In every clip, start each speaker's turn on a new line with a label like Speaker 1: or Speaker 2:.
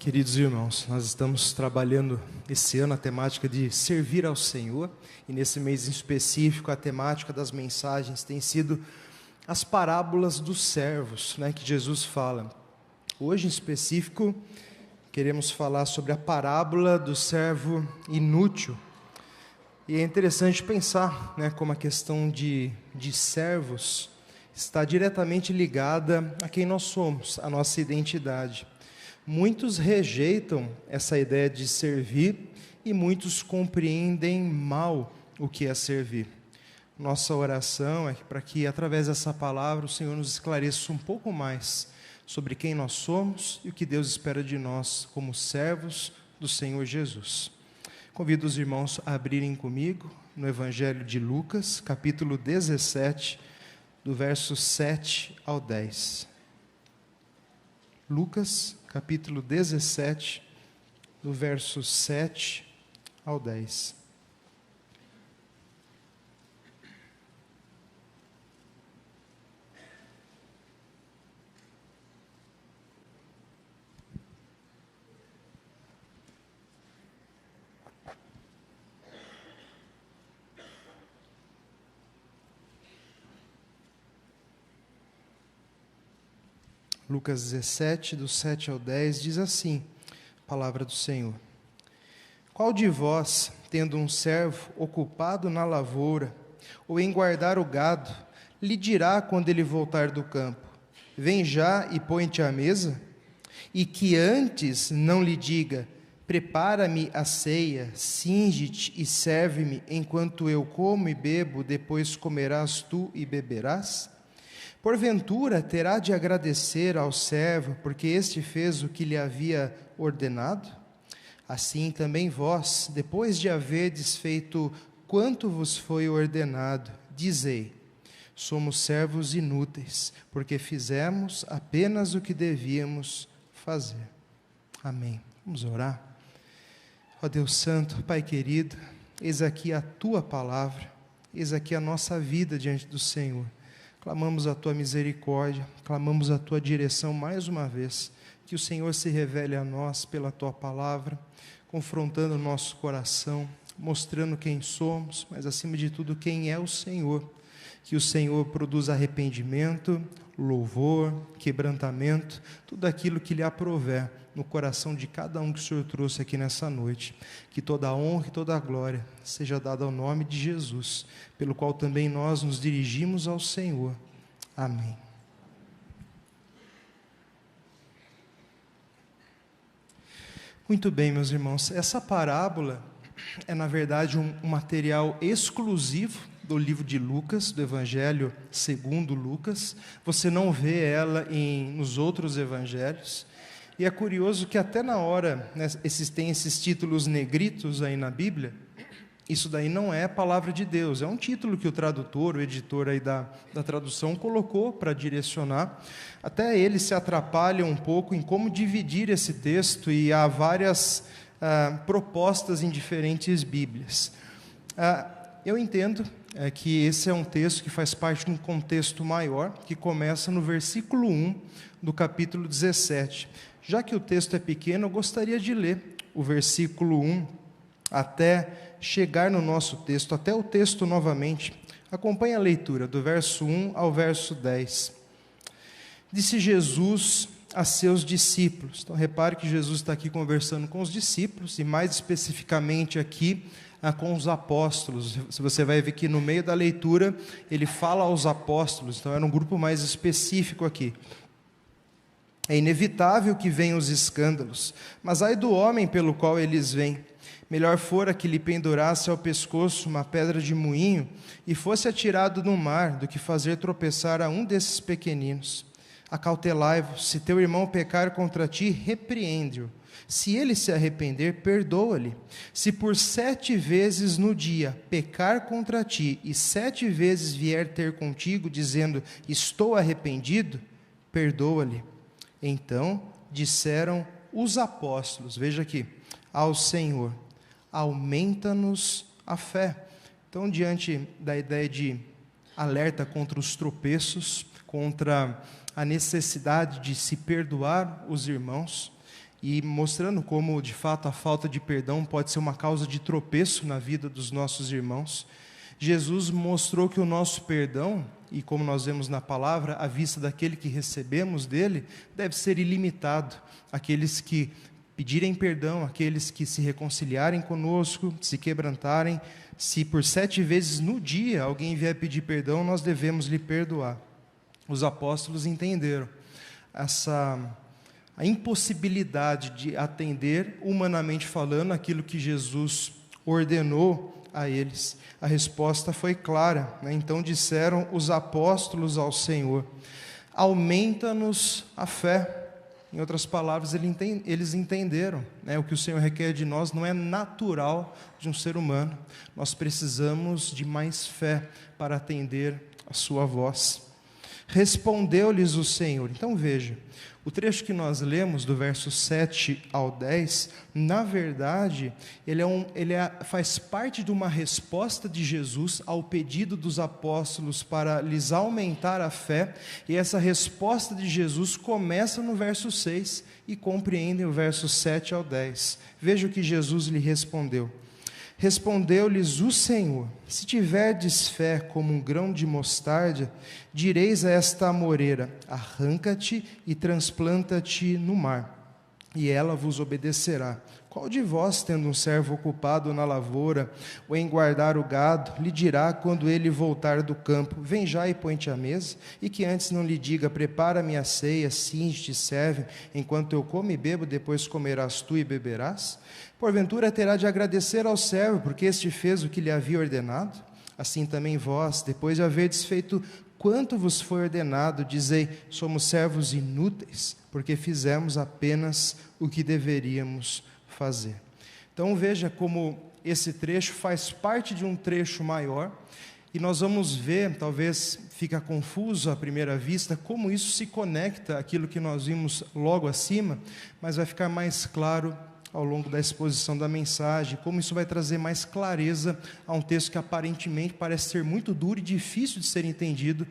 Speaker 1: Queridos irmãos, nós estamos trabalhando esse ano a temática de servir ao Senhor, e nesse mês em específico a temática das mensagens tem sido as parábolas dos servos, que Jesus fala. Hoje em específico queremos falar sobre a parábola do servo inútil, e é interessante pensar como a questão de servos está diretamente ligada a quem nós somos, a nossa identidade. Muitos rejeitam essa ideia de servir e muitos compreendem mal o que é servir. Nossa oração é para que, através dessa palavra, o Senhor nos esclareça um pouco mais sobre quem nós somos e o que Deus espera de nós como servos do Senhor Jesus. Convido os irmãos a abrirem comigo no Evangelho de Lucas, capítulo 17, do verso 7 ao 10. Lucas, capítulo 17, do verso 7 ao 10. Lucas 17, do 7 ao 10, diz assim, palavra do Senhor. Qual de vós, tendo um servo ocupado na lavoura, ou em guardar o gado, lhe dirá quando ele voltar do campo, vem já e põe-te à mesa? E que antes não lhe diga, prepara-me a ceia, cinge-te e serve-me, enquanto eu como e bebo, depois comerás tu e beberás? Porventura terá de agradecer ao servo, porque este fez o que lhe havia ordenado? Assim também vós, depois de haverdes feito quanto vos foi ordenado, dizei, somos servos inúteis, porque fizemos apenas o que devíamos fazer. Amém. Vamos orar. Ó Deus Santo, Pai querido, eis aqui a Tua palavra, eis aqui a nossa vida diante do Senhor. Clamamos a Tua misericórdia, clamamos a Tua direção mais uma vez, que o Senhor se revele a nós pela Tua palavra, confrontando o nosso coração, mostrando quem somos, mas acima de tudo quem é o Senhor, que o Senhor produza arrependimento, louvor, quebrantamento, tudo aquilo que lhe aprouver no coração de cada um que o Senhor trouxe aqui nessa noite, que toda a honra e toda a glória seja dada ao nome de Jesus, pelo qual também nós nos dirigimos ao Senhor. Amém. Muito bem, meus irmãos, essa parábola é, na verdade, um material exclusivo do livro de Lucas, do Evangelho segundo Lucas. Você não vê ela nos outros evangelhos. E é curioso que até na hora, tem esses títulos negritos aí na Bíblia, isso daí não é a palavra de Deus, é um título que o tradutor, o editor aí da tradução colocou para direcionar. Até eles se atrapalham um pouco em como dividir esse texto, e há várias propostas em diferentes Bíblias. Eu entendo que esse é um texto que faz parte de um contexto maior, que começa no versículo 1 do capítulo 17. Já que o texto é pequeno, eu gostaria de ler o versículo 1 até chegar no nosso texto, até o texto novamente. Acompanhe a leitura, do verso 1 ao verso 10. Disse Jesus a seus discípulos. Então, repare que Jesus está aqui conversando com os discípulos, e mais especificamente aqui com os apóstolos. Você vai ver que no meio da leitura ele fala aos apóstolos, então era um grupo mais específico aqui. É inevitável que venham os escândalos, mas ai do homem pelo qual eles vêm. Melhor fora que lhe pendurasse ao pescoço uma pedra de moinho e fosse atirado no mar, do que fazer tropeçar a um desses pequeninos. Acautelai-vos, se teu irmão pecar contra ti, repreende-o. Se ele se arrepender, perdoa-lhe. Se por 7 vezes no dia pecar contra ti, e 7 vezes vier ter contigo, dizendo, estou arrependido, perdoa-lhe. Então disseram os apóstolos, veja aqui, ao Senhor, aumenta-nos a fé. Então, diante da ideia de alerta contra os tropeços, contra a necessidade de se perdoar os irmãos, e mostrando como, de fato, a falta de perdão pode ser uma causa de tropeço na vida dos nossos irmãos. Jesus mostrou que o nosso perdão, e como nós vemos na palavra, à vista daquele que recebemos dele, deve ser ilimitado. Aqueles que pedirem perdão, aqueles que se reconciliarem conosco, se quebrantarem, se por 7 vezes no dia alguém vier pedir perdão, nós devemos lhe perdoar. Os apóstolos entenderam a impossibilidade de atender, humanamente falando, aquilo que Jesus ordenou a eles. A resposta foi clara, né? Então disseram os apóstolos ao Senhor: aumenta-nos a fé. Em outras palavras, eles entenderam, né? O que o Senhor requer de nós não é natural de um ser humano. Nós precisamos de mais fé para atender a sua voz. Respondeu-lhes o Senhor. Então veja, o trecho que nós lemos, do verso 7 ao 10, na verdade, faz parte de uma resposta de Jesus ao pedido dos apóstolos para lhes aumentar a fé, e essa resposta de Jesus começa no verso 6 e compreende o verso 7 ao 10. Veja o que Jesus lhe respondeu. Respondeu-lhes o Senhor: se tiverdes fé como um grão de mostarda, direis a esta amoreira: arranca-te e transplanta-te no mar, e ela vos obedecerá. Qual de vós, tendo um servo ocupado na lavoura, ou em guardar o gado, lhe dirá, quando ele voltar do campo: vem já e põe-te à mesa? E que antes não lhe diga: prepara-me a ceia, cinge-te e serve, enquanto eu como e bebo, depois comerás tu e beberás? Porventura terá de agradecer ao servo, porque este fez o que lhe havia ordenado? Assim também vós, depois de haverdes feito quanto vos foi ordenado, dizei: somos servos inúteis, porque fizemos apenas o que deveríamos fazer. Então veja como esse trecho faz parte de um trecho maior, e nós vamos ver, talvez fica confuso à primeira vista, como isso se conecta àquilo que nós vimos logo acima, mas vai ficar mais claro ao longo da exposição da mensagem, como isso vai trazer mais clareza a um texto que aparentemente parece ser muito duro e difícil de ser entendido,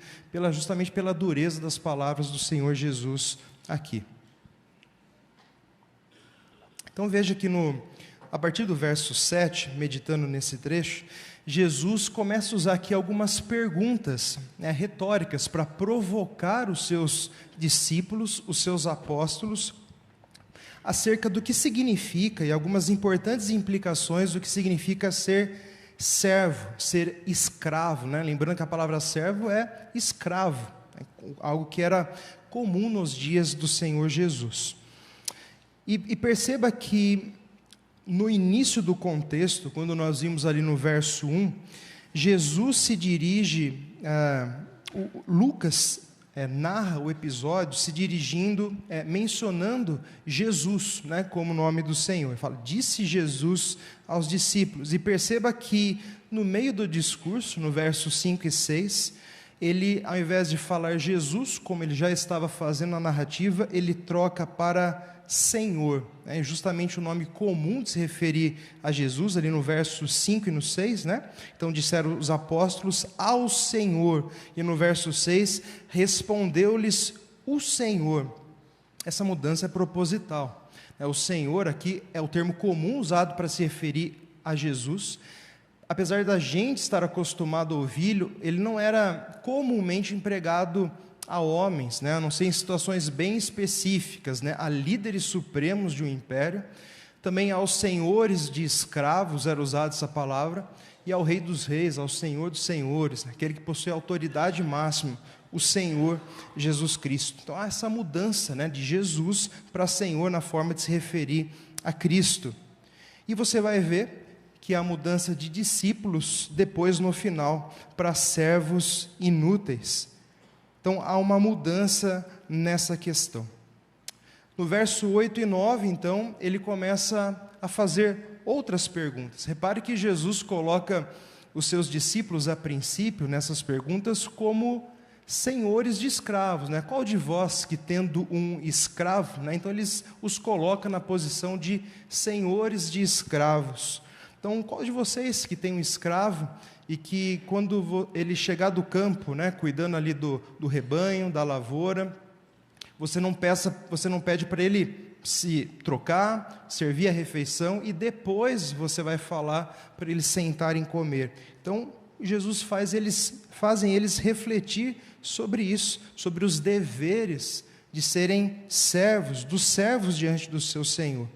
Speaker 1: justamente pela dureza das palavras do Senhor Jesus aqui. Então veja que a partir do verso 7, meditando nesse trecho, Jesus começa a usar aqui algumas perguntas, retóricas, para provocar os seus discípulos, os seus apóstolos, acerca do que significa, e algumas importantes implicações do que significa ser servo, ser escravo, né? Lembrando que a palavra servo é escravo, algo que era comum nos dias do Senhor Jesus. E perceba que no início do contexto, quando nós vimos ali no verso 1, Jesus se dirige, Lucas narra o episódio se dirigindo, mencionando Jesus, né, como nome do Senhor. Ele fala: disse Jesus aos discípulos. E perceba que no meio do discurso, no verso 5 e 6, ele, ao invés de falar Jesus, como ele já estava fazendo na narrativa, ele troca para Senhor, justamente o nome comum de se referir a Jesus, ali no verso 5 e no 6, né? Então disseram os apóstolos ao Senhor, e no verso 6, respondeu-lhes o Senhor. Essa mudança é proposital. O Senhor aqui é o termo comum usado para se referir a Jesus. Apesar da gente estar acostumado a ouvi-lo, ele não era comumente empregado a homens, a não ser em situações bem específicas, a líderes supremos de um império. Também aos senhores de escravos era usada essa palavra, e ao Rei dos Reis, ao Senhor dos Senhores, aquele que possui a autoridade máxima, o Senhor Jesus Cristo. Então há essa mudança, de Jesus para Senhor na forma de se referir a Cristo. E você vai ver que há mudança de discípulos depois no final para servos inúteis. Então, há uma mudança nessa questão. No verso 8 e 9, então, ele começa a fazer outras perguntas. Repare que Jesus coloca os seus discípulos, a princípio, nessas perguntas, como senhores de escravos. Qual de vós que tendo um escravo? Então, eles os coloca na posição de senhores de escravos. Então, qual de vocês que tem um escravo e que quando ele chegar do campo, cuidando ali do rebanho, da lavoura, você não pede para ele se trocar, servir a refeição e depois você vai falar para eles sentarem e comer. Então, Jesus fazem eles refletir sobre isso, sobre os deveres de serem servos, dos servos diante do seu Senhor.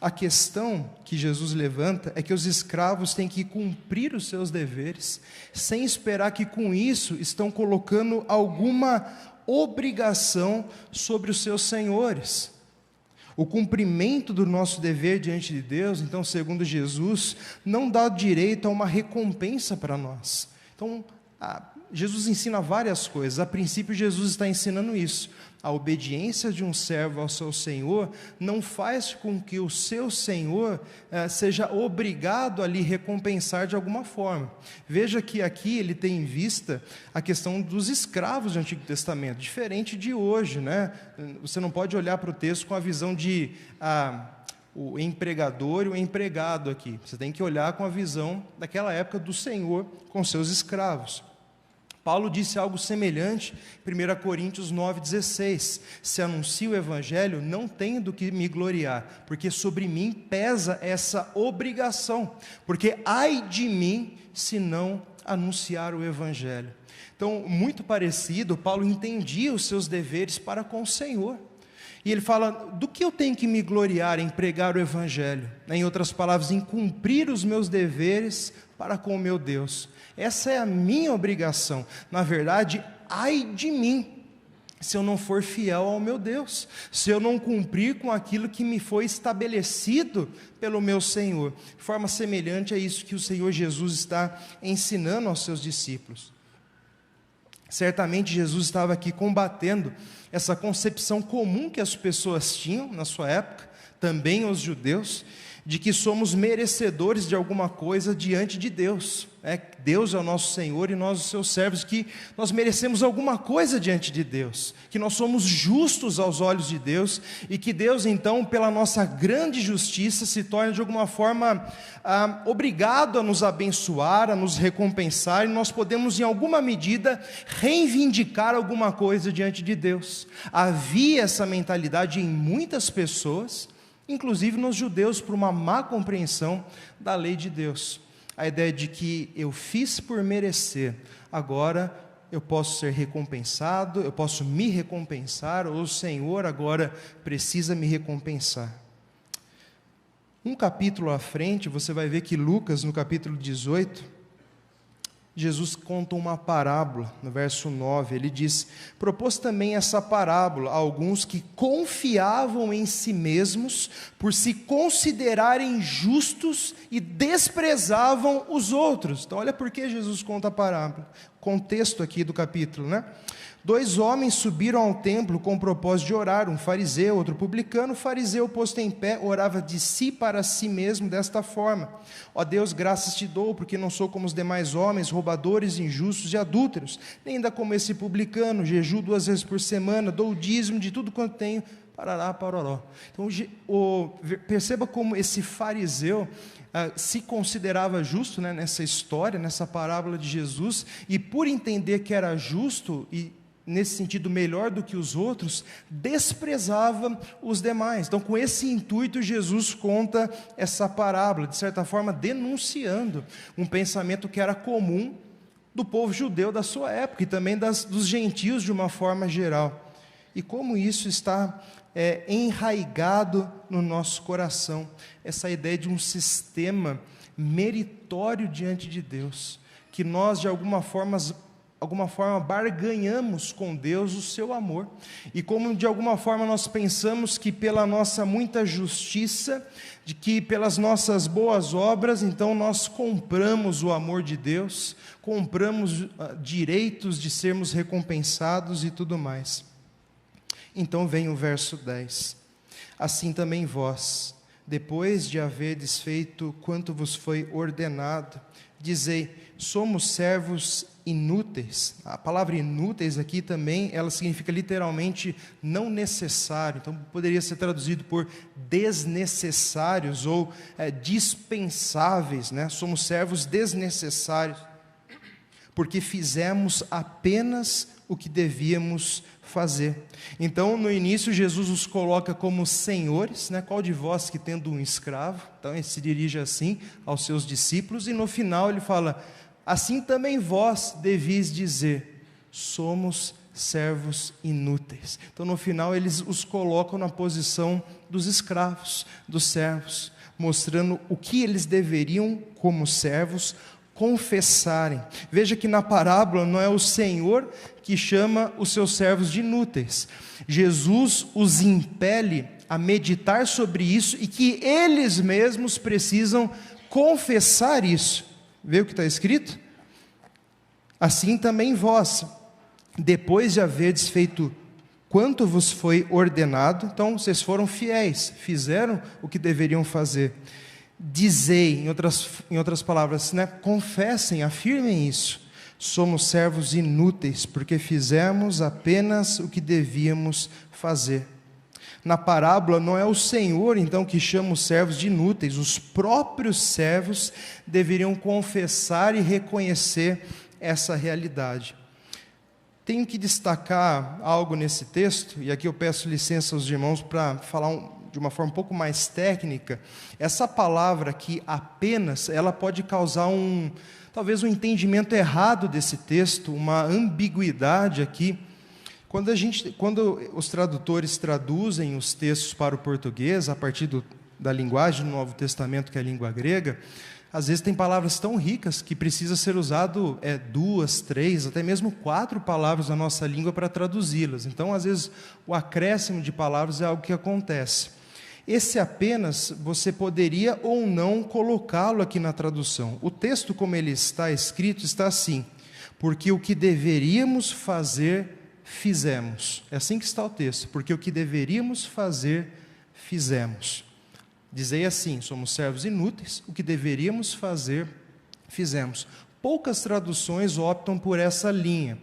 Speaker 1: A questão que Jesus levanta é que os escravos têm que cumprir os seus deveres, sem esperar que com isso estão colocando alguma obrigação sobre os seus senhores. O cumprimento do nosso dever diante de Deus, então, segundo Jesus, não dá direito a uma recompensa para nós. Então, Jesus ensina várias coisas. A princípio, Jesus está ensinando isso. A obediência de um servo ao seu Senhor não faz com que o seu Senhor seja obrigado a lhe recompensar de alguma forma. Veja que aqui ele tem em vista a questão dos escravos do Antigo Testamento, diferente de hoje, né? Você não pode olhar para o texto com a visão de o empregador e o empregado aqui. Você tem que olhar com a visão daquela época do Senhor com seus escravos. Paulo disse algo semelhante em 1 Coríntios 9,16: se anuncio o Evangelho, não tenho do que me gloriar, porque sobre mim pesa essa obrigação, porque ai de mim se não anunciar o Evangelho. Então, muito parecido, Paulo entendia os seus deveres para com o Senhor. E ele fala, do que eu tenho que me gloriar em pregar o Evangelho? Em outras palavras, em cumprir os meus deveres para com o meu Deus. Essa é a minha obrigação. Na verdade, ai de mim, se eu não for fiel ao meu Deus, se eu não cumprir com aquilo que me foi estabelecido pelo meu Senhor. De forma semelhante a isso que o Senhor Jesus está ensinando aos seus discípulos. Certamente Jesus estava aqui combatendo essa concepção comum que as pessoas tinham na sua época, também os judeus, de que somos merecedores de alguma coisa diante de Deus. Deus é o nosso Senhor e nós os seus servos, que nós merecemos alguma coisa diante de Deus, que nós somos justos aos olhos de Deus, e que Deus então, pela nossa grande justiça, se torna de alguma forma obrigado a nos abençoar, a nos recompensar, e nós podemos em alguma medida reivindicar alguma coisa diante de Deus. Havia essa mentalidade em muitas pessoas, inclusive nos judeus, por uma má compreensão da lei de Deus. A ideia de que eu fiz por merecer, agora eu posso ser recompensado, eu posso me recompensar, ou o Senhor agora precisa me recompensar. Um capítulo à frente, você vai ver que Lucas, no capítulo 18, Jesus conta uma parábola, no verso 9, ele diz, propôs também essa parábola a alguns que confiavam em si mesmos, por se considerarem justos e desprezavam os outros. Então olha por que Jesus conta a parábola, contexto aqui do capítulo, né? 2 homens subiram ao templo com o propósito de orar, um fariseu, outro publicano. O fariseu, posto em pé, orava de si para si mesmo desta forma: ó Deus, graças te dou, porque não sou como os demais homens, roubadores, injustos e adúlteros, nem ainda como esse publicano, jejuo 2 vezes por semana, dou o dízimo de tudo quanto tenho, parará, paroró. Então, perceba como esse fariseu se considerava justo, né, nessa história, nessa parábola de Jesus, e por entender que era justo e nesse sentido melhor do que os outros, desprezava os demais. Então, com esse intuito, Jesus conta essa parábola, de certa forma denunciando um pensamento que era comum do povo judeu da sua época, e também dos gentios de uma forma geral. E como isso está enraigado no nosso coração, essa ideia de um sistema meritório diante de Deus, que nós de alguma forma barganhamos com Deus o seu amor, e como de alguma forma nós pensamos que pela nossa muita justiça, de que pelas nossas boas obras, então nós compramos o amor de Deus, compramos direitos de sermos recompensados e tudo mais. Então vem o verso 10, assim também vós, depois de haverdes feito quanto vos foi ordenado, dizei, somos servos inúteis. A palavra inúteis aqui também, ela significa literalmente não necessário, então poderia ser traduzido por desnecessários ou dispensáveis, né? Somos servos desnecessários, porque fizemos apenas o que devíamos fazer. Então, no início, Jesus os coloca como senhores, né? Qual de vós que tendo um escravo? Então, ele se dirige assim aos seus discípulos, e no final ele fala, assim também vós devis dizer, somos servos inúteis. Então, no final, eles os colocam na posição dos escravos, dos servos, mostrando o que eles deveriam, como servos, confessarem. Veja que na parábola não é o Senhor que chama os seus servos de inúteis. Jesus os impele a meditar sobre isso e que eles mesmos precisam confessar isso. Vê o que está escrito? Assim também vós, depois de haverdes feito quanto vos foi ordenado, então vocês foram fiéis, fizeram o que deveriam fazer. Dizei, em outras palavras, né? Confessem, afirmem isso. Somos servos inúteis, porque fizemos apenas o que devíamos fazer. Na parábola, não é o Senhor, então, que chama os servos de inúteis. Os próprios servos deveriam confessar e reconhecer essa realidade. Tenho que destacar algo nesse texto, e aqui eu peço licença aos irmãos para falar de uma forma um pouco mais técnica. Essa palavra aqui, apenas, ela pode causar talvez um entendimento errado desse texto, uma ambiguidade aqui. Quando os tradutores traduzem os textos para o português, a partir da linguagem do Novo Testamento, que é a língua grega, às vezes tem palavras tão ricas que precisa ser usado 2, 3, até mesmo 4 palavras na nossa língua para traduzi-las. Então, às vezes, o acréscimo de palavras é algo que acontece. Esse apenas, você poderia ou não colocá-lo aqui na tradução. O texto, como ele está escrito, está assim: porque o que deveríamos fazer, fizemos. É assim que está o texto: porque o que deveríamos fazer, fizemos. Dizei assim, somos servos inúteis, o que deveríamos fazer, fizemos. Poucas traduções optam por essa linha.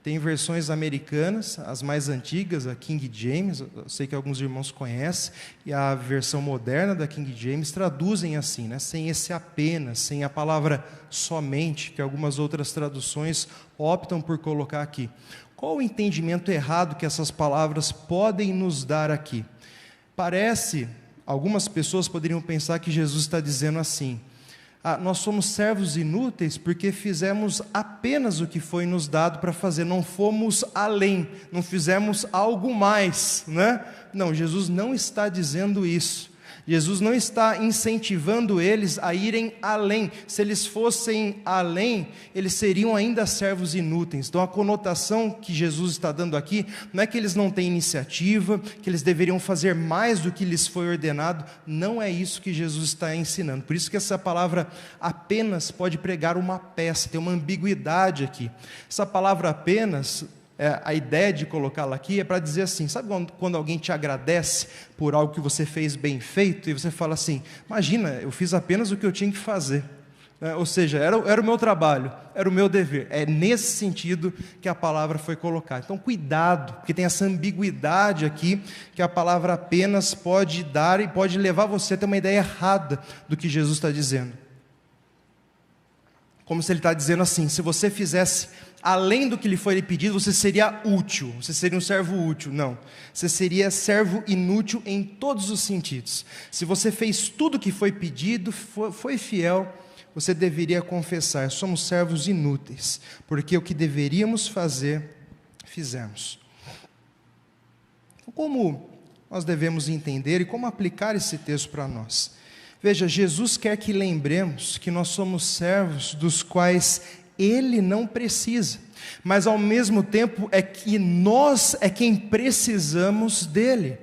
Speaker 1: Tem versões americanas, as mais antigas, a King James, eu sei que alguns irmãos conhecem, e a versão moderna da King James traduzem assim, né? Sem esse apenas, sem a palavra somente, que algumas outras traduções optam por colocar aqui. Qual o entendimento errado que essas palavras podem nos dar aqui? Algumas pessoas poderiam pensar que Jesus está dizendo assim: nós somos servos inúteis porque fizemos apenas o que foi nos dado para fazer, não fomos além, não fizemos algo mais, né? Não, Jesus não está dizendo isso. Jesus não está incentivando eles a irem além. Se eles fossem além, eles seriam ainda servos inúteis. Então a conotação que Jesus está dando aqui não é que eles não têm iniciativa, que eles deveriam fazer mais do que lhes foi ordenado. Não é isso que Jesus está ensinando. Por isso que essa palavra apenas pode pregar uma peça, tem uma ambiguidade aqui. Essa palavra apenas, a ideia de colocá-la aqui é para dizer assim, sabe quando alguém te agradece por algo que você fez bem feito, e você fala assim, imagina, eu fiz apenas o que eu tinha que fazer, ou seja, era o meu trabalho, era o meu dever. É nesse sentido que a palavra foi colocada. Então cuidado, porque tem essa ambiguidade aqui, que a palavra apenas pode dar e pode levar você a ter uma ideia errada do que Jesus está dizendo. Como se ele está dizendo assim, se você fizesse além do que lhe foi pedido, você seria útil, você seria um servo útil. Não, você seria servo inútil em todos os sentidos. Se você fez tudo o que foi pedido, foi fiel, você deveria confessar, somos servos inúteis, porque o que deveríamos fazer, fizemos. Como nós devemos entender e como aplicar esse texto para nós? Veja, Jesus quer que lembremos que nós somos servos dos quais Ele não precisa, mas ao mesmo tempo é que nós é quem precisamos dele.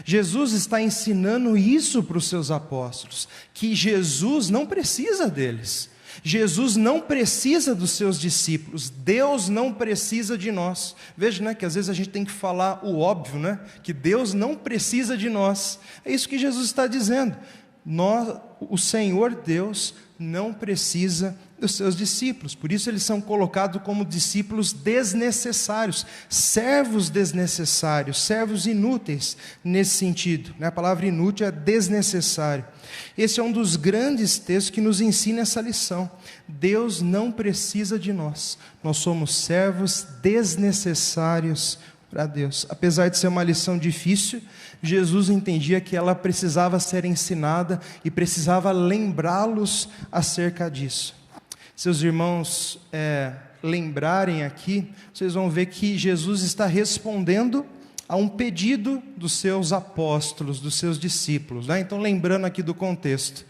Speaker 1: Jesus está ensinando isso para os seus apóstolos, que Jesus não precisa deles, Jesus não precisa dos seus discípulos, Deus não precisa de nós. Veja, né, que às vezes a gente tem que falar o óbvio, né, que Deus não precisa de nós. É isso que Jesus está dizendo. O Senhor Deus não precisa dos seus discípulos. Por isso eles são colocados como discípulos desnecessários, servos desnecessários, servos inúteis nesse sentido. A palavra inútil é desnecessário. Esse é um dos grandes textos que nos ensina essa lição. Deus não precisa de nós. Nós somos servos desnecessários para Deus. Apesar de ser uma lição difícil, Jesus entendia que ela precisava ser ensinada e precisava lembrá-los acerca disso. Seus irmãos lembrarem aqui, vocês vão ver que Jesus está respondendo a um pedido dos seus apóstolos, dos seus discípulos. Então, lembrando aqui do contexto,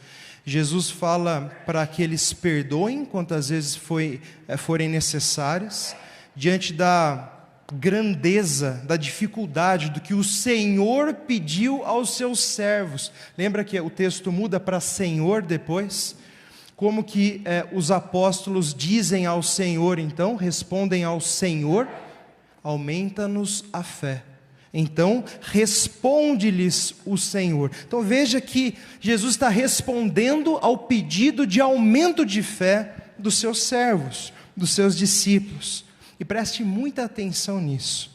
Speaker 1: Jesus fala para que eles perdoem quantas vezes forem necessárias, diante da grandeza, da dificuldade do que o Senhor pediu aos seus servos. Lembra que o texto muda para Senhor depois? Como que os apóstolos dizem ao Senhor, então, respondem ao Senhor: aumenta-nos a fé. Então, responde-lhes o Senhor. Então, veja que Jesus está respondendo ao pedido de aumento de fé dos seus servos, dos seus discípulos. E preste muita atenção nisso.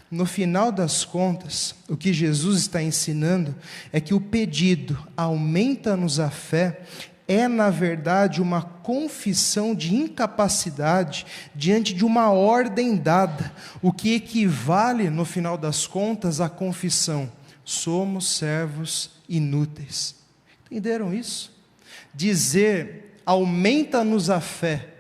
Speaker 1: No final das contas, o que Jesus está ensinando é que o pedido aumenta-nos a fé é, na verdade, uma confissão de incapacidade diante de uma ordem dada, o que equivale, no final das contas, à confissão: somos servos inúteis. Entenderam isso? Dizer aumenta-nos a fé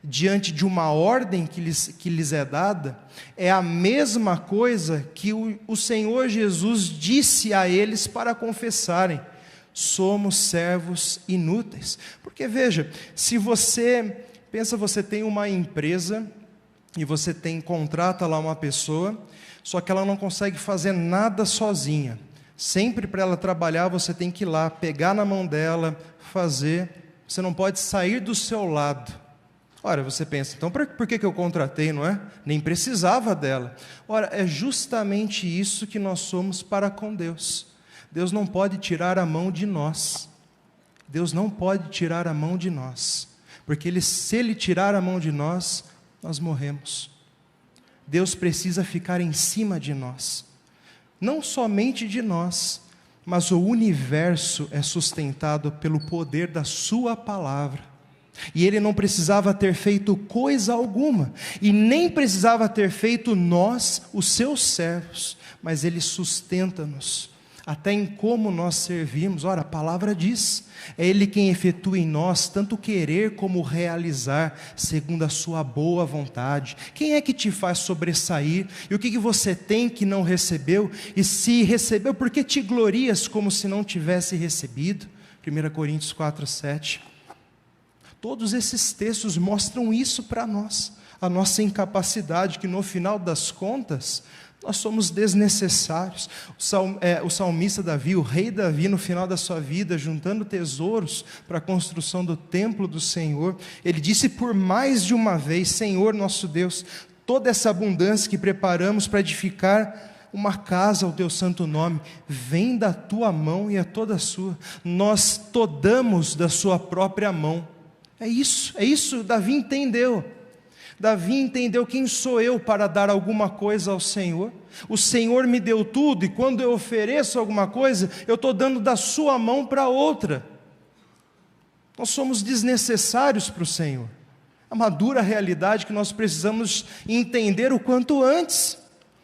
Speaker 1: diante de uma ordem que lhes é dada, é a mesma coisa que o Senhor Jesus disse a eles para confessarem: somos servos inúteis. Porque veja, se você tem uma empresa e você contrata lá uma pessoa, só que ela não consegue fazer nada sozinha. Sempre para ela trabalhar você tem que ir lá, pegar na mão dela, fazer. Você não pode sair do seu lado. Ora, você pensa, então por que eu contratei, não é? Nem precisava dela. Ora, é justamente isso que nós somos para com Deus. Deus não pode tirar a mão de nós. Deus não pode tirar a mão de nós. Porque se Ele tirar a mão de nós, nós morremos. Deus precisa ficar em cima de nós. Não somente de nós, mas o universo é sustentado pelo poder da Sua palavra. E Ele não precisava ter feito coisa alguma, e nem precisava ter feito nós, os seus servos, mas Ele sustenta-nos, até em como nós servimos. Ora, a palavra diz, é Ele quem efetua em nós tanto querer como realizar, segundo a sua boa vontade. Quem é que te faz sobressair? E o que você tem que não recebeu? E se recebeu, por que te glorias como se não tivesse recebido? 1 Coríntios 4:7. Todos esses textos mostram isso para nós, a nossa incapacidade, que no final das contas, nós somos desnecessários. O salmista Davi, o rei Davi, no final da sua vida, juntando tesouros para a construção do templo do Senhor, ele disse por mais de uma vez: Senhor nosso Deus, toda essa abundância que preparamos para edificar uma casa ao teu santo nome, vem da tua mão e é toda sua. Nós todamos da sua própria mão. É isso, Davi entendeu. Davi entendeu: quem sou eu para dar alguma coisa ao Senhor? O Senhor me deu tudo, e quando eu ofereço alguma coisa, eu estou dando da sua mão para outra. Nós somos desnecessários para o Senhor. É uma dura realidade que nós precisamos entender o quanto antes,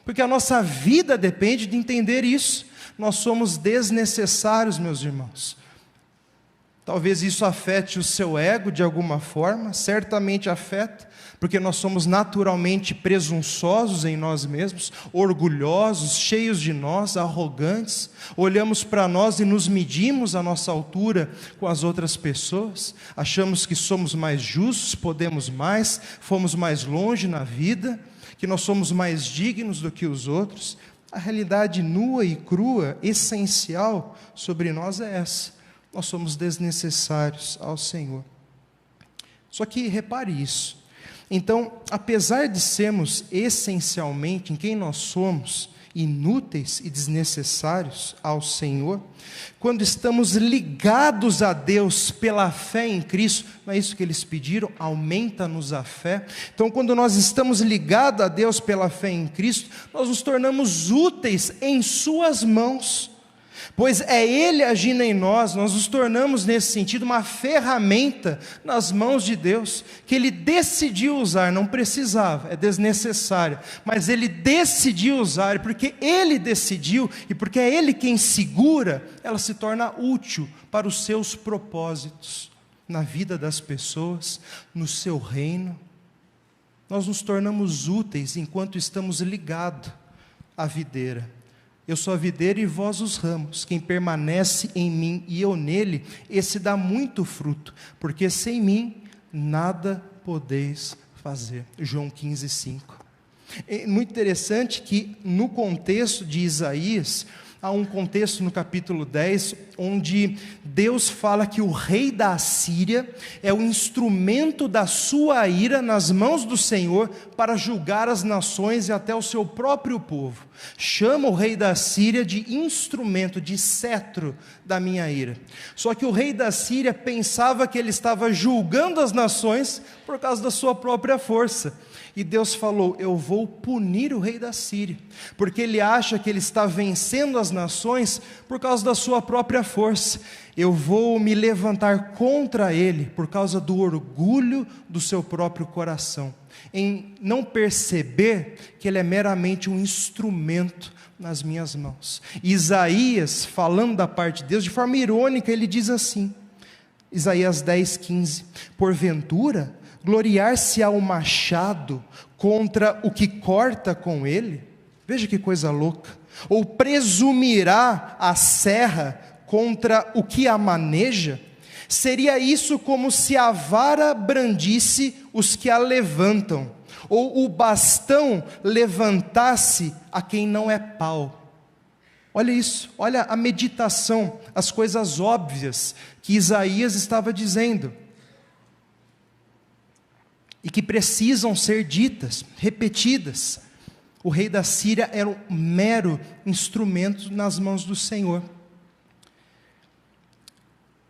Speaker 1: porque a nossa vida depende de entender isso. Nós somos desnecessários, meus irmãos. Talvez isso afete o seu ego de alguma forma, certamente afeta, porque nós somos naturalmente presunçosos em nós mesmos, orgulhosos, cheios de nós, arrogantes, olhamos para nós e nos medimos à nossa altura com as outras pessoas, achamos que somos mais justos, podemos mais, fomos mais longe na vida, que nós somos mais dignos do que os outros. A realidade nua e crua, essencial sobre nós é essa: nós somos desnecessários ao Senhor. Só que repare isso. Então, apesar de sermos essencialmente em quem nós somos, inúteis e desnecessários ao Senhor, quando estamos ligados a Deus pela fé em Cristo, não é isso que eles pediram? Aumenta-nos a fé. Então, quando nós estamos ligados a Deus pela fé em Cristo, nós nos tornamos úteis em suas mãos, pois é Ele agindo em nós, nós nos tornamos nesse sentido uma ferramenta nas mãos de Deus, que Ele decidiu usar, não precisava, é desnecessário, mas Ele decidiu usar, e porque Ele decidiu, e porque é Ele quem segura, ela se torna útil para os seus propósitos, na vida das pessoas, no seu reino. Nós nos tornamos úteis enquanto estamos ligados à videira. Eu sou a videira e vós os ramos. Quem permanece em mim e eu nele, esse dá muito fruto, porque sem mim nada podeis fazer. João 15:5. É muito interessante que no contexto de Isaías, há um contexto no capítulo 10, onde Deus fala que o rei da Assíria é o instrumento da sua ira nas mãos do Senhor para julgar as nações e até o seu próprio povo. Chama o rei da Assíria de instrumento, de cetro da minha ira. Só que o rei da Assíria pensava que ele estava julgando as nações por causa da sua própria força. E Deus falou: eu vou punir o rei da Síria, porque ele acha que ele está vencendo as nações por causa da sua própria força. Eu vou me levantar contra ele por causa do orgulho do seu próprio coração, em não perceber que ele é meramente um instrumento nas minhas mãos. Isaías, falando da parte de Deus, de forma irônica, ele diz assim, Isaías 10:15, porventura gloriar-se-á o machado contra o que corta com ele? Veja que coisa louca. Ou presumirá a serra contra o que a maneja? Seria isso como se a vara brandisse os que a levantam, ou o bastão levantasse a quem não é pau. Olha isso, olha a meditação, as coisas óbvias que Isaías estava dizendo, e que precisam ser ditas, repetidas. O rei da Síria era um mero instrumento nas mãos do Senhor.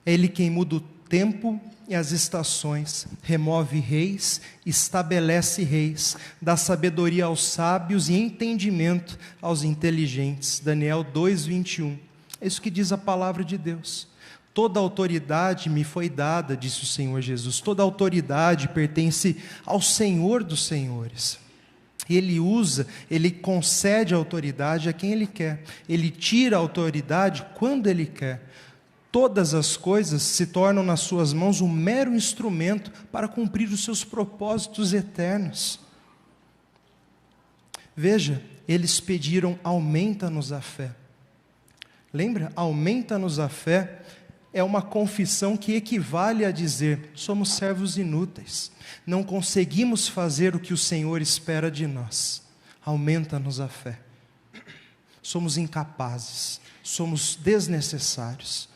Speaker 1: É Ele quem muda o tempo e as estações, remove reis, estabelece reis, dá sabedoria aos sábios e entendimento aos inteligentes. Daniel 2:21. É isso que diz a palavra de Deus. Toda autoridade me foi dada, disse o Senhor Jesus. Toda autoridade pertence ao Senhor dos senhores. Ele usa, Ele concede a autoridade a quem Ele quer. Ele tira a autoridade quando Ele quer. Todas as coisas se tornam nas suas mãos um mero instrumento para cumprir os seus propósitos eternos. Veja, eles pediram: aumenta-nos a fé. Lembra? Aumenta-nos a fé. É uma confissão que equivale a dizer: somos servos inúteis, não conseguimos fazer o que o Senhor espera de nós. Aumenta-nos a fé. Somos incapazes, somos desnecessários.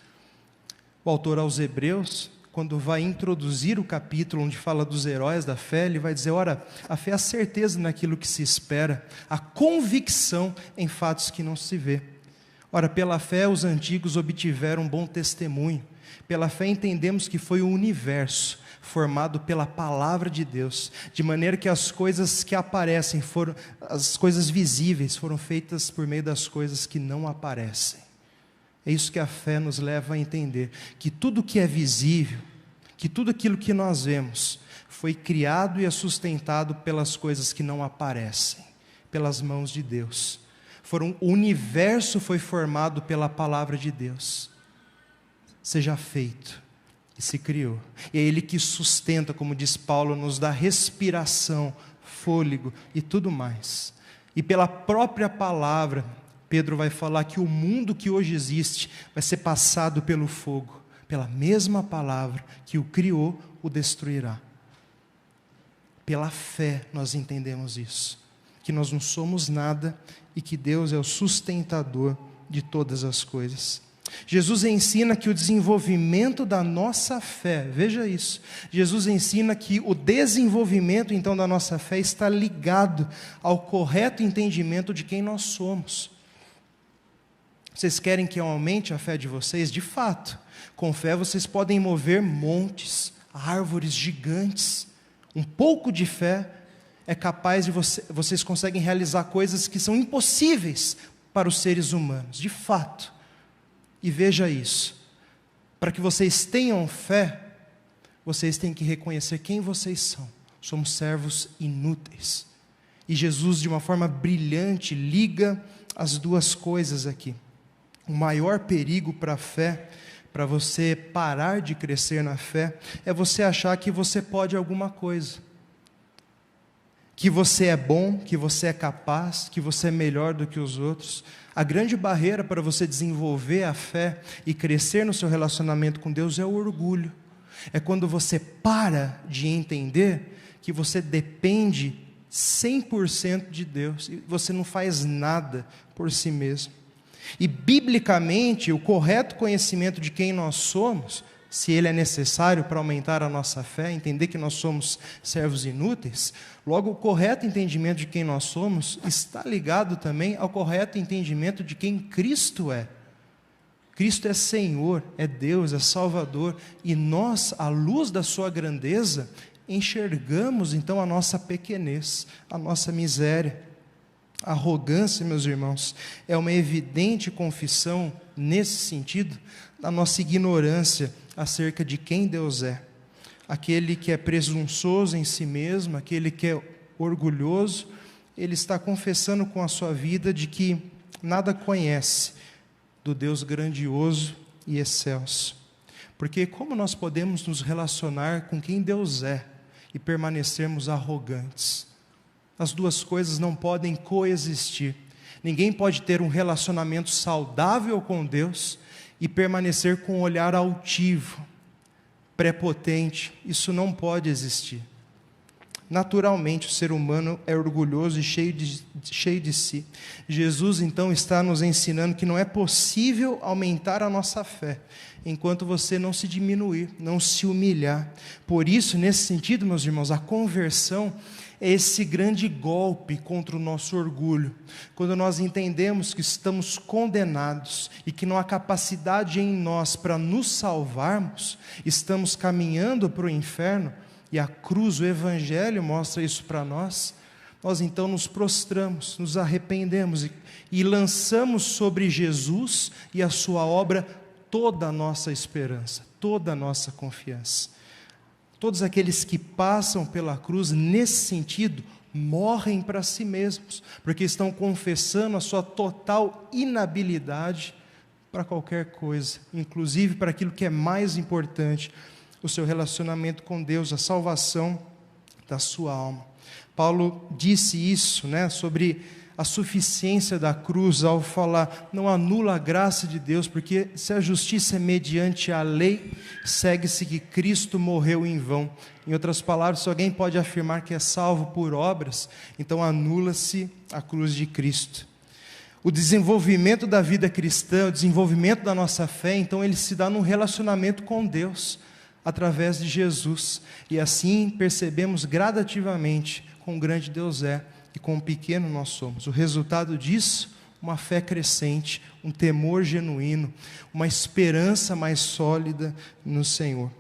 Speaker 1: O autor aos Hebreus, quando vai introduzir o capítulo onde fala dos heróis da fé, ele vai dizer: ora, a fé é a certeza naquilo que se espera, a convicção em fatos que não se vê. Ora, pela fé os antigos obtiveram um bom testemunho. Pela fé entendemos que foi o universo formado pela palavra de Deus, de maneira que as coisas que aparecem, as coisas visíveis, foram feitas por meio das coisas que não aparecem. É isso que a fé nos leva a entender, que tudo que é visível, que tudo aquilo que nós vemos, foi criado e é sustentado pelas coisas que não aparecem, pelas mãos de Deus. O universo foi formado pela palavra de Deus. Seja feito. E se criou. E é Ele que sustenta, como diz Paulo, nos dá respiração, fôlego e tudo mais. E pela própria palavra, Pedro vai falar que o mundo que hoje existe vai ser passado pelo fogo. Pela mesma palavra que o criou, o destruirá. Pela fé nós entendemos isso. Que nós não somos nada e que Deus é o sustentador de todas as coisas. Jesus ensina que o desenvolvimento da nossa fé, veja isso, Jesus ensina que o desenvolvimento então da nossa fé está ligado ao correto entendimento de quem nós somos. Vocês querem que eu aumente a fé de vocês? De fato, com fé vocês podem mover montes, árvores gigantes. Um pouco de fé é capaz de vocês conseguem realizar coisas que são impossíveis para os seres humanos, de fato. E veja isso, para que vocês tenham fé, vocês têm que reconhecer quem vocês são. Somos servos inúteis. E Jesus, de uma forma brilhante, liga as duas coisas aqui. O maior perigo para a fé, para você parar de crescer na fé, é você achar que você pode alguma coisa. Que você é bom, que você é capaz, que você é melhor do que os outros. A grande barreira para você desenvolver a fé e crescer no seu relacionamento com Deus é o orgulho. É quando você para de entender que você depende 100% de Deus e você não faz nada por si mesmo. E biblicamente, o correto conhecimento de quem nós somos, se ele é necessário para aumentar a nossa fé, entender que nós somos servos inúteis, logo o correto entendimento de quem nós somos está ligado também ao correto entendimento de quem Cristo é. Cristo é Senhor, é Deus, é Salvador, e nós, à luz da sua grandeza, enxergamos então a nossa pequenez, a nossa miséria. A arrogância, meus irmãos, é uma evidente confissão, nesse sentido, da nossa ignorância acerca de quem Deus é. Aquele que é presunçoso em si mesmo, aquele que é orgulhoso, ele está confessando com a sua vida de que nada conhece do Deus grandioso e excelso. Porque como nós podemos nos relacionar com quem Deus é e permanecermos arrogantes? As duas coisas não podem coexistir. Ninguém pode ter um relacionamento saudável com Deus e permanecer com um olhar altivo, prepotente. Isso não pode existir. Naturalmente, o ser humano é orgulhoso e cheio de si. Jesus, então, está nos ensinando que não é possível aumentar a nossa fé, enquanto você não se diminuir, não se humilhar. Por isso, nesse sentido, meus irmãos, a conversão é esse grande golpe contra o nosso orgulho. Quando nós entendemos que estamos condenados e que não há capacidade em nós para nos salvarmos, estamos caminhando para o inferno, e a cruz, o Evangelho mostra isso para nós, nós então nos prostramos, nos arrependemos e lançamos sobre Jesus e a sua obra toda a nossa esperança, toda a nossa confiança. Todos aqueles que passam pela cruz, nesse sentido, morrem para si mesmos, porque estão confessando a sua total inabilidade para qualquer coisa, inclusive para aquilo que é mais importante, o seu relacionamento com Deus, a salvação da sua alma. Paulo disse isso, sobre a suficiência da cruz ao falar, não anula a graça de Deus, porque se a justiça é mediante a lei, segue-se que Cristo morreu em vão. Em outras palavras, se alguém pode afirmar que é salvo por obras, então anula-se a cruz de Cristo. O desenvolvimento da vida cristã, o desenvolvimento da nossa fé, então ele se dá num relacionamento com Deus, através de Jesus, e assim percebemos gradativamente quão grande Deus é, e quão pequeno nós somos. O resultado disso, uma fé crescente, um temor genuíno, uma esperança mais sólida no Senhor.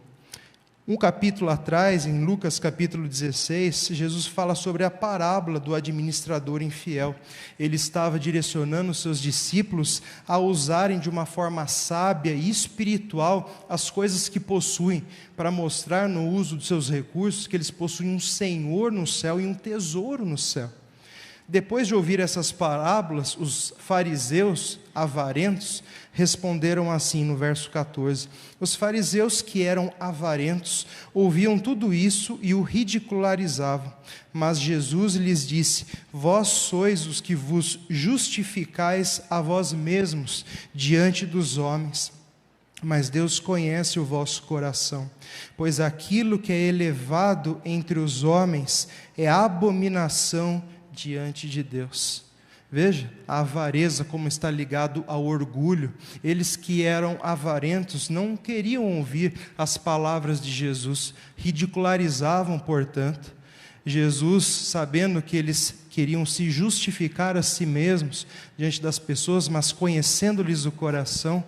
Speaker 1: Um capítulo atrás, em Lucas capítulo 16, Jesus fala sobre a parábola do administrador infiel. Ele estava direcionando os seus discípulos a usarem de uma forma sábia e espiritual as coisas que possuem, para mostrar no uso dos seus recursos que eles possuem um Senhor no céu e um tesouro no céu. Depois de ouvir essas parábolas, os fariseus avarentos responderam assim no verso 14. Os fariseus que eram avarentos ouviam tudo isso e o ridicularizavam. Mas Jesus lhes disse: vós sois os que vos justificais a vós mesmos diante dos homens. Mas Deus conhece o vosso coração, pois aquilo que é elevado entre os homens é abominação diante de Deus. Veja, a avareza como está ligado ao orgulho. Eles que eram avarentos não queriam ouvir as palavras de Jesus, ridicularizavam, portanto. Jesus, sabendo que eles queriam se justificar a si mesmos diante das pessoas, mas conhecendo-lhes o coração,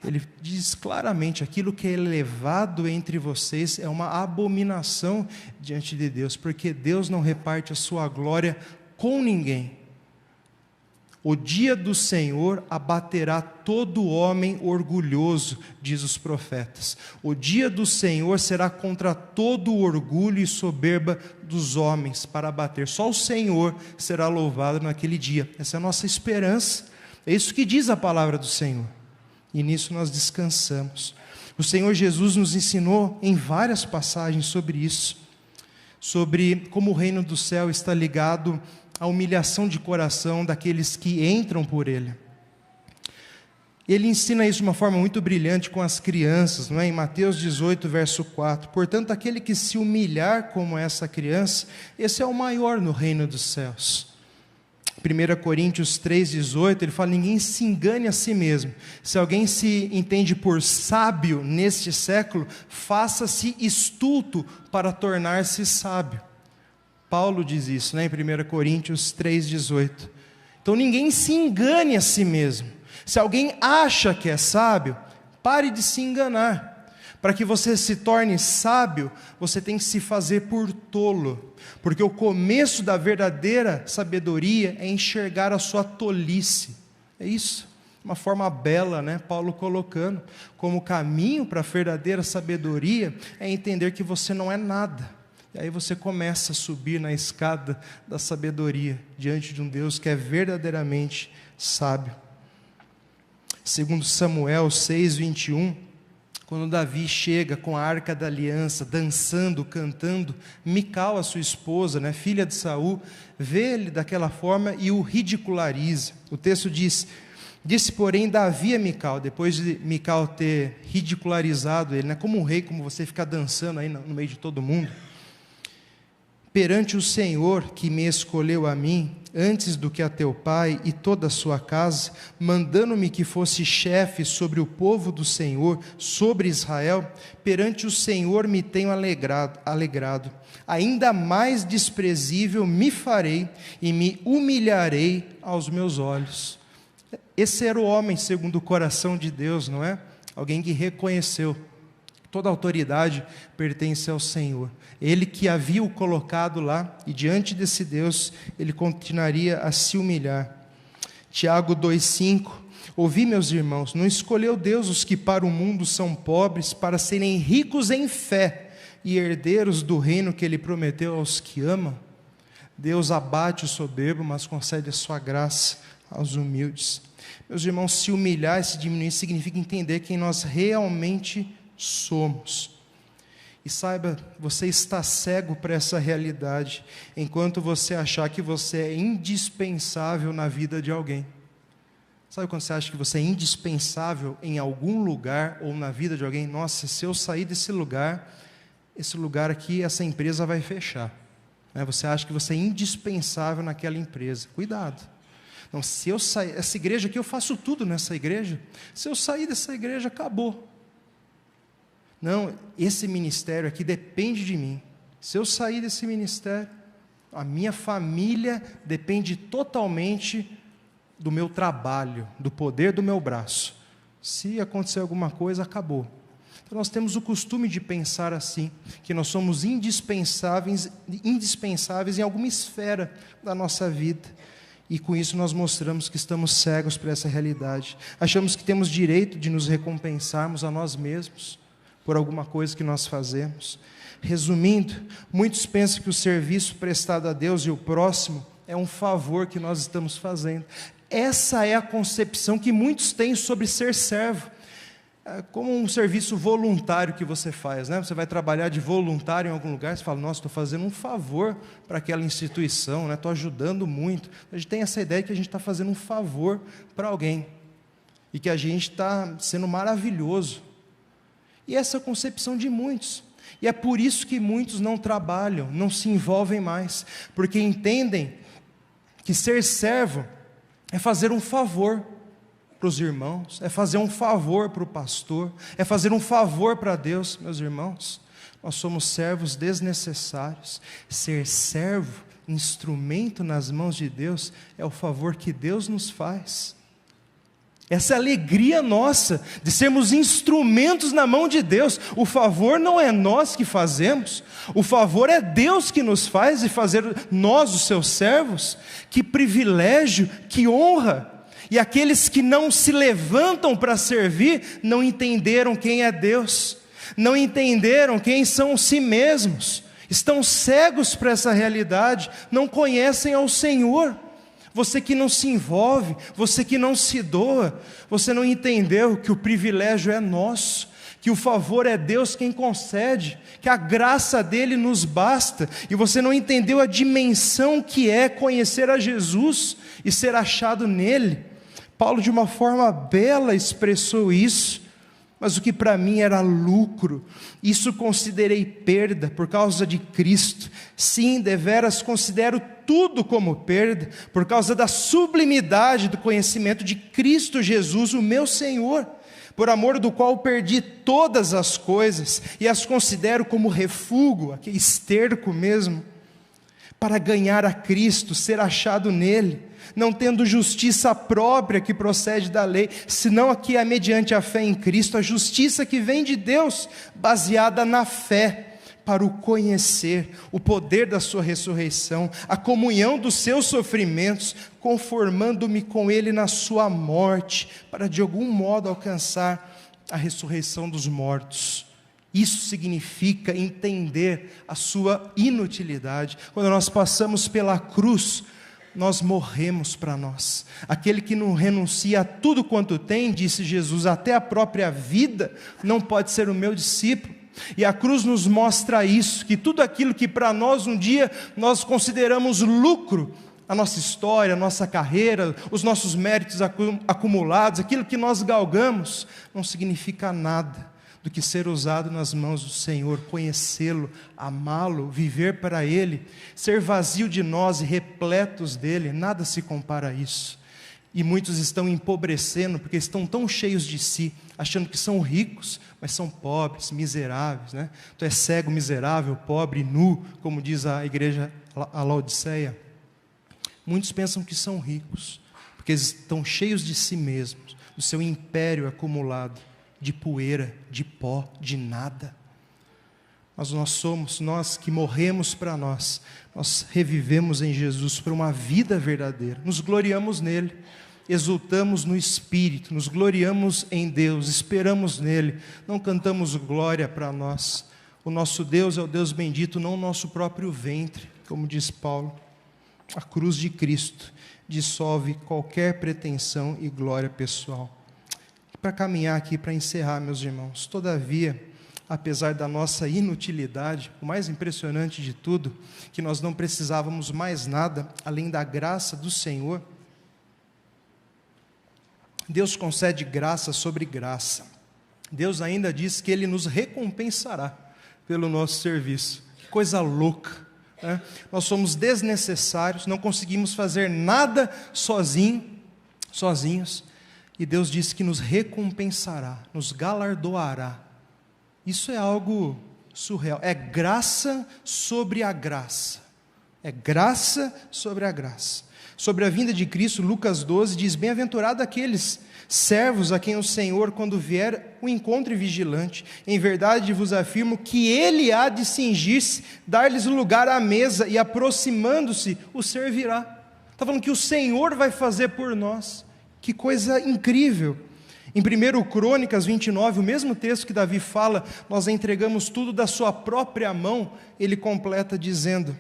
Speaker 1: ele diz claramente: aquilo que é elevado entre vocês é uma abominação diante de Deus, porque Deus não reparte a sua glória com ninguém. O dia do Senhor abaterá todo homem orgulhoso, diz os profetas. O dia do Senhor será contra todo o orgulho e soberba dos homens para abater. Só o Senhor será louvado naquele dia. Essa é a nossa esperança. É isso que diz a palavra do Senhor. E nisso nós descansamos. O Senhor Jesus nos ensinou em várias passagens sobre isso. Sobre como o reino do céu está ligado a humilhação de coração daqueles que entram por ele. Ele ensina isso de uma forma muito brilhante com as crianças, não é? Em Mateus 18, verso 4. Portanto, aquele que se humilhar como essa criança, esse é o maior no reino dos céus. 1 Coríntios 3, 18, ele fala: ninguém se engane a si mesmo. Se alguém se entende por sábio neste século, faça-se estulto para tornar-se sábio. Paulo diz isso, né, em 1 Coríntios 3, 18. Então ninguém se engane a si mesmo. Se alguém acha que é sábio, pare de se enganar. Para que você se torne sábio, você tem que se fazer por tolo. Porque o começo da verdadeira sabedoria é enxergar a sua tolice. É isso. Uma forma bela, né? Paulo colocando como caminho para a verdadeira sabedoria é entender que você não é nada. E aí você começa a subir na escada da sabedoria, diante de um Deus que é verdadeiramente sábio. Segundo Samuel 6, 21, quando Davi chega com a arca da aliança, dançando, cantando, Mical, a sua esposa, né, filha de Saul, vê ele daquela forma e o ridiculariza. O texto diz: disse, porém, Davi a Mical, depois de Mical ter ridicularizado ele, né, como um rei, como você ficar dançando aí no meio de todo mundo: perante o Senhor que me escolheu a mim, antes do que a teu pai e toda a sua casa, mandando-me que fosse chefe sobre o povo do Senhor, sobre Israel, perante o Senhor me tenho alegrado. Ainda mais desprezível me farei e me humilharei aos meus olhos. Esse era o homem segundo o coração de Deus, não é? Alguém que reconheceu: toda autoridade pertence ao Senhor. Ele que havia o colocado lá, e diante desse Deus, ele continuaria a se humilhar. Tiago 2,5: ouvi, meus irmãos, não escolheu Deus os que para o mundo são pobres, para serem ricos em fé e herdeiros do reino que ele prometeu aos que amam? Deus abate o soberbo, mas concede a sua graça aos humildes. Meus irmãos, se humilhar e se diminuir significa entender quem nós realmente somos. E saiba, você está cego para essa realidade, enquanto você achar que você é indispensável na vida de alguém. Sabe quando você acha que você é indispensável em algum lugar ou na vida de alguém? Nossa, se eu sair desse lugar, esse lugar aqui, essa empresa vai fechar. Você acha que você é indispensável naquela empresa. Cuidado. Não, se eu sair, essa igreja aqui, eu faço tudo nessa igreja. Se eu sair dessa igreja, acabou. Não, esse ministério aqui depende de mim. Se eu sair desse ministério, a minha família depende totalmente do meu trabalho, do poder do meu braço. Se acontecer alguma coisa, acabou. Então nós temos o costume de pensar assim, que nós somos indispensáveis em alguma esfera da nossa vida. E com isso nós mostramos que estamos cegos para essa realidade. Achamos que temos direito de nos recompensarmos a nós mesmos por alguma coisa que nós fazemos. Resumindo, muitos pensam que o serviço prestado a Deus e o próximo é um favor que nós estamos fazendo. Essa é a concepção que muitos têm sobre ser servo. É como um serviço voluntário que você faz, né? Você vai trabalhar de voluntário em algum lugar, você fala: nossa, estou fazendo um favor para aquela instituição, né? Estou ajudando muito. A gente tem essa ideia que a gente está fazendo um favor para alguém, e que a gente está sendo maravilhoso. E essa é a concepção de muitos. E é por isso que muitos não trabalham, não se envolvem mais, porque entendem que ser servo é fazer um favor para os irmãos, é fazer um favor para o pastor, é fazer um favor para Deus, meus irmãos. Nós somos servos desnecessários. Ser servo, instrumento nas mãos de Deus, é o favor que Deus nos faz. Essa é a alegria nossa, de sermos instrumentos na mão de Deus. O favor não é nós que fazemos, o favor é Deus que nos faz, e fazer nós os seus servos. Que privilégio, que honra! E aqueles que não se levantam para servir, não entenderam quem é Deus, não entenderam quem são si mesmos, estão cegos para essa realidade, não conhecem ao Senhor. Você que não se envolve, você que não se doa, você não entendeu que o privilégio é nosso, que o favor é Deus quem concede, que a graça dele nos basta, e você não entendeu a dimensão que é conhecer a Jesus e ser achado nele. Paulo, de uma forma bela, expressou isso. Mas o que para mim era lucro, isso considerei perda por causa de Cristo. Sim, deveras considero tudo como perda, por causa da sublimidade do conhecimento de Cristo Jesus, o meu Senhor, por amor do qual perdi todas as coisas, e as considero como refúgio, aquele esterco mesmo, para ganhar a Cristo, ser achado nele, não tendo justiça própria que procede da lei, senão a que é mediante a fé em Cristo, a justiça que vem de Deus, baseada na fé, para o conhecer, o poder da sua ressurreição, a comunhão dos seus sofrimentos, conformando-me com ele na sua morte, para de algum modo alcançar a ressurreição dos mortos. Isso significa entender a sua inutilidade. Quando nós passamos pela cruz, nós morremos para nós. Aquele que não renuncia a tudo quanto tem, disse Jesus, até a própria vida, não pode ser o meu discípulo. E a cruz nos mostra isso, que tudo aquilo que para nós um dia nós consideramos lucro, a nossa história, a nossa carreira, os nossos méritos acumulados, aquilo que nós galgamos, não significa nada do que ser usado nas mãos do Senhor, conhecê-lo, amá-lo, viver para Ele, ser vazio de nós e repletos dEle, nada se compara a isso. E muitos estão empobrecendo, porque estão tão cheios de si, achando que são ricos, mas são pobres, miseráveis, né? Tu és cego, miserável, pobre, nu, como diz a igreja, a Laodiceia. Muitos pensam que são ricos, porque eles estão cheios de si mesmos, do seu império acumulado, de poeira, de pó, de nada. Mas nós que morremos para nós revivemos em Jesus para uma vida verdadeira, nos gloriamos nele, exultamos no Espírito, nos gloriamos em Deus, esperamos nele, não cantamos glória para nós. O nosso Deus é o Deus bendito, não o nosso próprio ventre, como diz Paulo. A cruz de Cristo dissolve qualquer pretensão e glória pessoal. Para caminhar aqui, para encerrar, meus irmãos, todavia, apesar da nossa inutilidade, o mais impressionante de tudo, que nós não precisávamos mais nada, além da graça do Senhor, Deus concede graça sobre graça. Deus ainda diz que Ele nos recompensará pelo nosso serviço. Que coisa louca, né? Nós somos desnecessários, não conseguimos fazer nada sozinhos, e Deus disse que nos recompensará, nos galardoará. Isso é algo surreal, é graça sobre a graça, é graça sobre a graça. Sobre a vinda de Cristo, Lucas 12 diz, bem-aventurado aqueles servos a quem o Senhor, quando vier, o encontre vigilante. Em verdade vos afirmo que Ele há de cingir-se, dar-lhes lugar à mesa, e aproximando-se, o servirá. Está falando que o Senhor vai fazer por nós. Que coisa incrível. Em 1 Crônicas 29, o mesmo texto que Davi fala, nós entregamos tudo da sua própria mão, ele completa dizendo,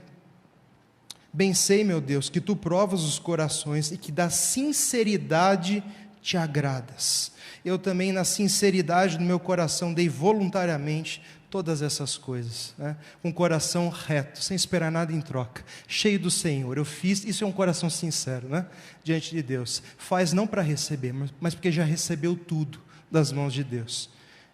Speaker 1: bem sei, meu Deus, que tu provas os corações e que da sinceridade te agradas. Eu também, na sinceridade do meu coração, dei voluntariamente todas essas coisas, né? Com um coração reto, sem esperar nada em troca, cheio do Senhor. Eu fiz, isso é um coração sincero, né? Diante de Deus. Faz não para receber, mas porque já recebeu tudo das mãos de Deus.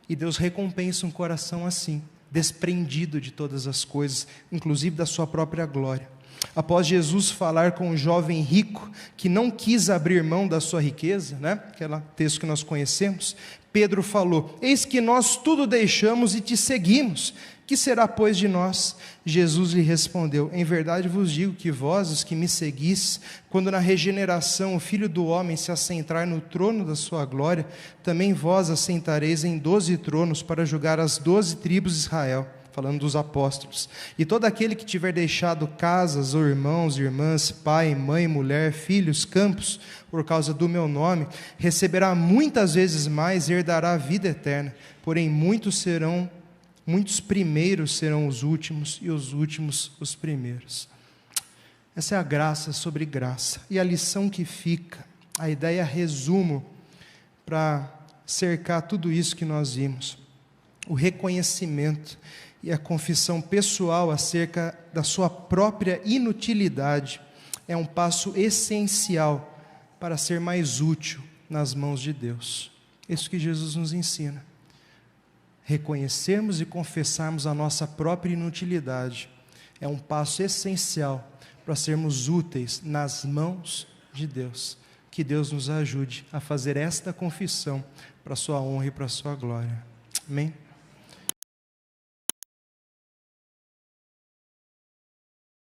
Speaker 1: E Deus recompensa um coração assim, desprendido de todas as coisas, inclusive da sua própria glória. Após Jesus falar com o jovem rico que não quis abrir mão da sua riqueza, né? Aquele texto que nós conhecemos, Pedro falou: eis que nós tudo deixamos e te seguimos. Que será, pois, de nós? Jesus lhe respondeu: em verdade vos digo que vós, os que me seguis, quando na regeneração o Filho do Homem se assentar no trono da sua glória, também vós assentareis em 12 tronos para julgar as 12 tribos de Israel, falando dos apóstolos. E todo aquele que tiver deixado casas, ou irmãos, irmãs, pai, mãe, mulher, filhos, campos, por causa do meu nome, receberá muitas vezes mais e herdará a vida eterna. Porém muitos primeiros serão os últimos, e os últimos os primeiros. Essa é a graça sobre graça. E a lição que fica, a ideia resumo, para cercar tudo isso que nós vimos: o reconhecimento e a confissão pessoal acerca da sua própria inutilidade é um passo essencial para ser mais útil nas mãos de Deus. Isso que Jesus nos ensina. Reconhecermos e confessarmos a nossa própria inutilidade é um passo essencial para sermos úteis nas mãos de Deus. Que Deus nos ajude a fazer esta confissão para a sua honra e para a sua glória. Amém?